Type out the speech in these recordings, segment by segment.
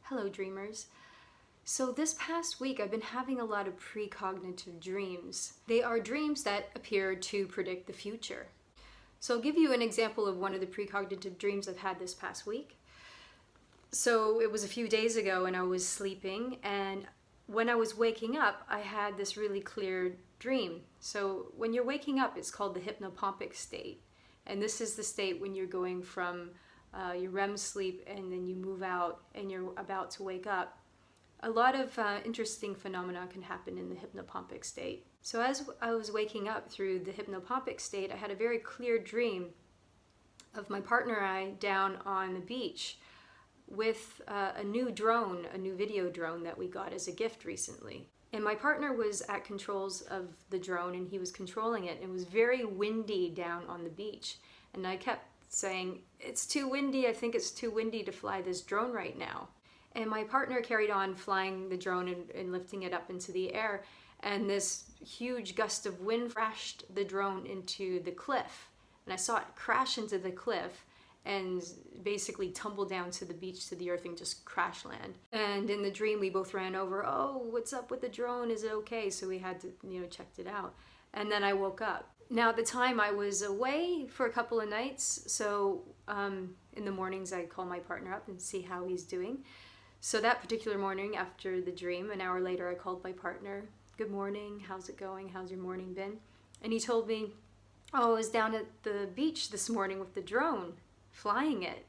Hello dreamers. So this past week I've been having a lot of precognitive dreams. They are dreams that appear to predict the future. So I'll give you an example of one of the precognitive dreams I've had this past week. So it was a few days ago and I was sleeping, and when I was waking up I had this really clear dream. So when you're waking up, it's called the Hypnopompic State, and this is the state when you're going from your REM sleep and then you move out and you're about to wake up. A lot of interesting phenomena can happen in the hypnopompic state. So as I was waking up through the hypnopompic state, I had a very clear dream of my partner and I down on the beach with a new drone, a new video drone that we got as a gift recently. And my partner was at controls of the drone and he was controlling it. It was very windy down on the beach. And I kept saying, "It's too windy, I think it's too windy to fly this drone right now." And my partner carried on flying the drone and lifting it up into the air, and this huge gust of wind crashed the drone into the cliff. And I saw it crash into the cliff and basically tumble down to the beach, to the earth, and just crash land. And in the dream we both ran over, "Oh, what's up with the drone? Is it okay?" So we had to, check it out. And then I woke up. Now at the time I was away for a couple of nights, so in the mornings I call my partner up and see how he's doing. So that particular morning after the dream, an hour later, I called my partner. "Good morning, how's it going? How's your morning been?" And he told me, "Oh, I was down at the beach this morning with the drone, flying it."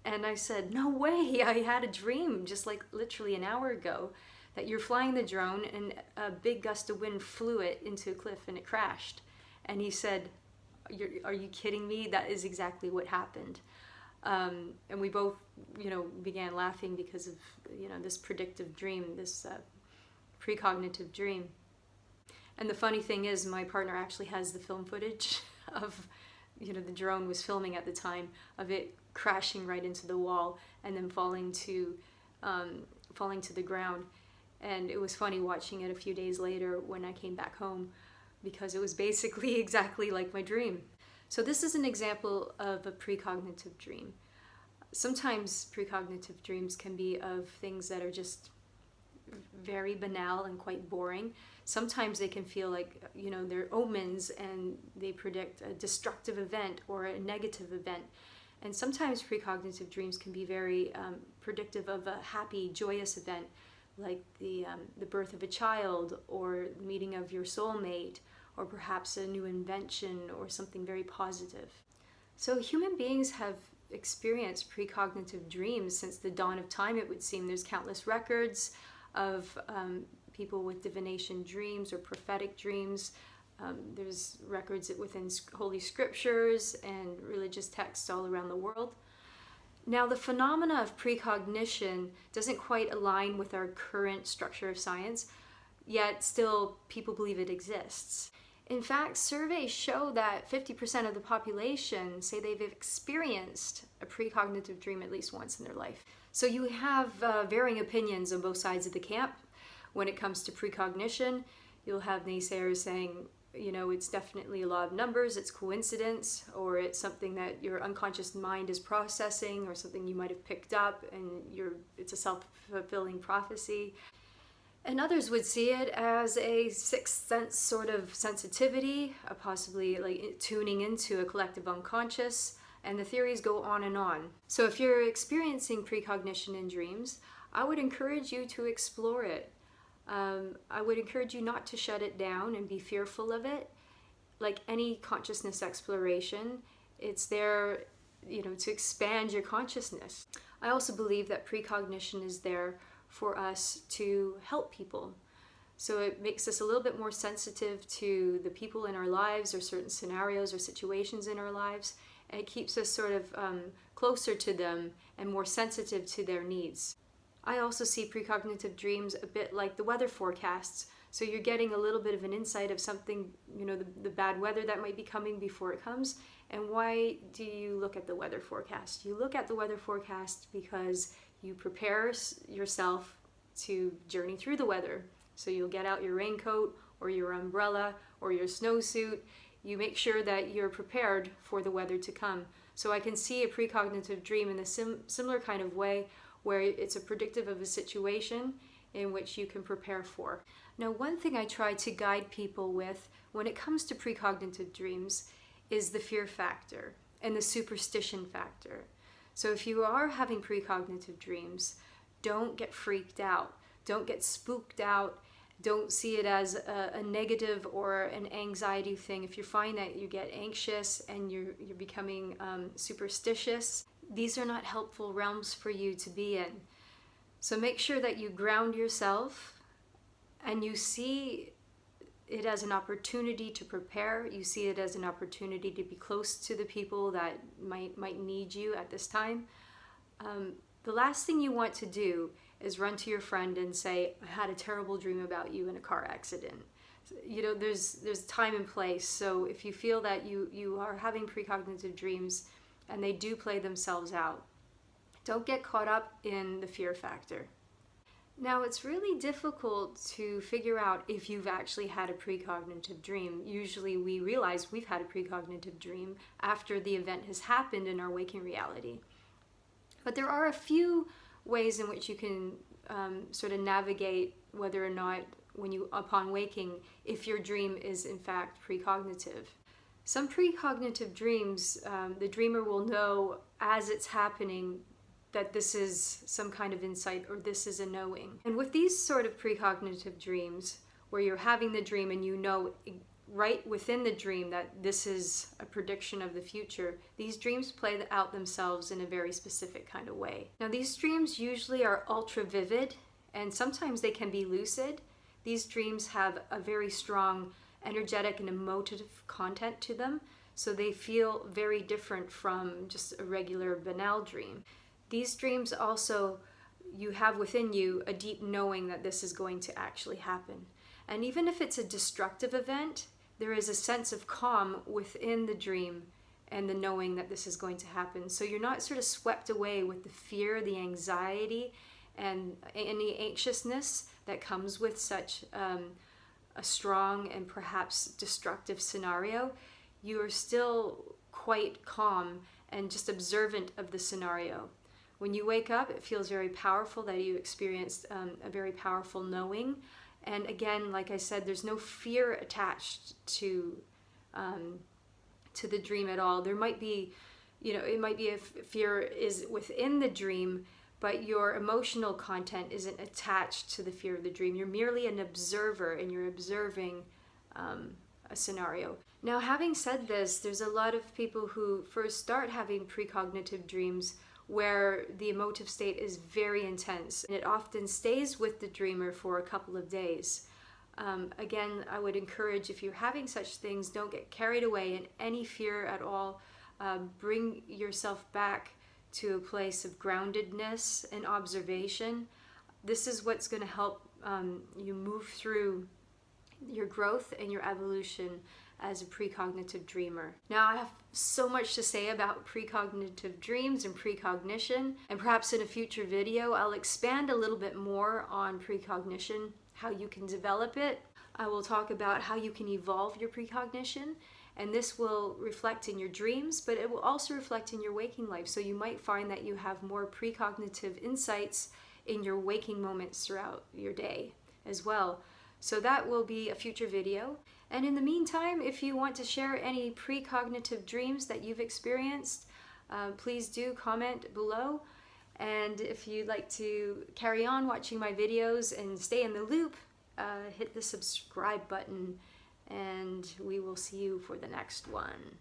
And I said, "No way, I had a dream just like literally an hour ago that you're flying the drone and a big gust of wind flew it into a cliff and it crashed." And he said, "Are you kidding me? That is exactly what happened." And we both, began laughing because of, this predictive dream, this precognitive dream. And the funny thing is, my partner actually has the film footage of, the drone was filming at the time of it crashing right into the wall and then falling to the ground. And it was funny watching it a few days later when I came back home, because it was basically exactly like my dream. So this is an example of a precognitive dream. Sometimes precognitive dreams can be of things that are just very banal and quite boring. Sometimes they can feel like, they're omens and they predict a destructive event or a negative event. And sometimes precognitive dreams can be very predictive of a happy, joyous event, like the birth of a child or the meeting of your soulmate, or perhaps a new invention or something very positive. So human beings have experienced precognitive dreams since the dawn of time, it would seem. There's countless records of people with divination dreams or prophetic dreams. There's records within holy scriptures and religious texts all around the world. Now, the phenomena of precognition doesn't quite align with our current structure of science, yet still people believe it exists. In fact, surveys show that 50% of the population say they've experienced a precognitive dream at least once in their life. So you have varying opinions on both sides of the camp when it comes to precognition. You'll have naysayers saying, it's definitely a law of numbers, it's coincidence, or it's something that your unconscious mind is processing, or something you might have picked up and it's a self-fulfilling prophecy. And others would see it as a sixth sense sort of sensitivity, possibly like tuning into a collective unconscious, and the theories go on and on. So if you're experiencing precognition in dreams, I would encourage you to explore it. I would encourage you not to shut it down and be fearful of it. Like any consciousness exploration, it's there, to expand your consciousness. I also believe that precognition is there for us to help people. So it makes us a little bit more sensitive to the people in our lives or certain scenarios or situations in our lives, and it keeps us sort of closer to them and more sensitive to their needs. I also see precognitive dreams a bit like the weather forecasts. So you're getting a little bit of an insight of something, the bad weather that might be coming before it comes. And why do you look at the weather forecast? You look at the weather forecast because you prepare yourself to journey through the weather. So you'll get out your raincoat or your umbrella or your snowsuit. You make sure that you're prepared for the weather to come. So I can see a precognitive dream in a similar kind of way, where it's a predictive of a situation in which you can prepare for. Now, one thing I try to guide people with when it comes to precognitive dreams is the fear factor and the superstition factor. So if you are having precognitive dreams, don't get freaked out. Don't get spooked out. Don't see it as a negative or an anxiety thing. If you find that you get anxious and you're becoming superstitious, these are not helpful realms for you to be in. So make sure that you ground yourself and you see it as an opportunity to prepare. You see it as an opportunity to be close to the people that might need you at this time. The last thing you want to do is run to your friend and say, I had a terrible dream about you in a car accident. You know, there's time and place. So if you feel that you are having precognitive dreams and they do play themselves out, don't get caught up in the fear factor. Now, it's really difficult to figure out if you've actually had a precognitive dream. Usually we realize we've had a precognitive dream after the event has happened in our waking reality. But there are a few ways in which you can sort of navigate whether or not, upon waking, if your dream is in fact precognitive. Some precognitive dreams, the dreamer will know as it's happening that this is some kind of insight or this is a knowing. And with these sort of precognitive dreams, where you're having the dream and you know right within the dream that this is a prediction of the future, these dreams play out themselves in a very specific kind of way. Now, these dreams usually are ultra vivid, and sometimes they can be lucid. These dreams have a very strong energetic and emotive content to them, so they feel very different from just a regular banal dream. These dreams also, you have within you a deep knowing that this is going to actually happen. And even if it's a destructive event, there is a sense of calm within the dream and the knowing that this is going to happen. So you're not sort of swept away with the fear, the anxiety, and any anxiousness that comes with such a strong and perhaps destructive scenario. You are still quite calm and just observant of the scenario. When you wake up, it feels very powerful that you experienced a very powerful knowing. And again, like I said, there's no fear attached to the dream at all. There might be, it might be if fear is within the dream, but your emotional content isn't attached to the fear of the dream. You're merely an observer, and you're observing a scenario. Now, having said this, there's a lot of people who first start having precognitive dreams where the emotive state is very intense, and it often stays with the dreamer for a couple of days. Again, I would encourage, if you're having such things, don't get carried away in any fear at all. Bring yourself back to a place of groundedness and observation. This is what's going to help you move through your growth and your evolution as a precognitive dreamer. Now, I have so much to say about precognitive dreams and precognition, and perhaps in a future video I'll expand a little bit more on precognition, how you can develop it. I will talk about how you can evolve your precognition, and this will reflect in your dreams, but it will also reflect in your waking life. So you might find that you have more precognitive insights in your waking moments throughout your day as well. So that will be a future video. And in the meantime, if you want to share any precognitive dreams that you've experienced, please do comment below. And if you'd like to carry on watching my videos and stay in the loop, hit the subscribe button, and we will see you for the next one.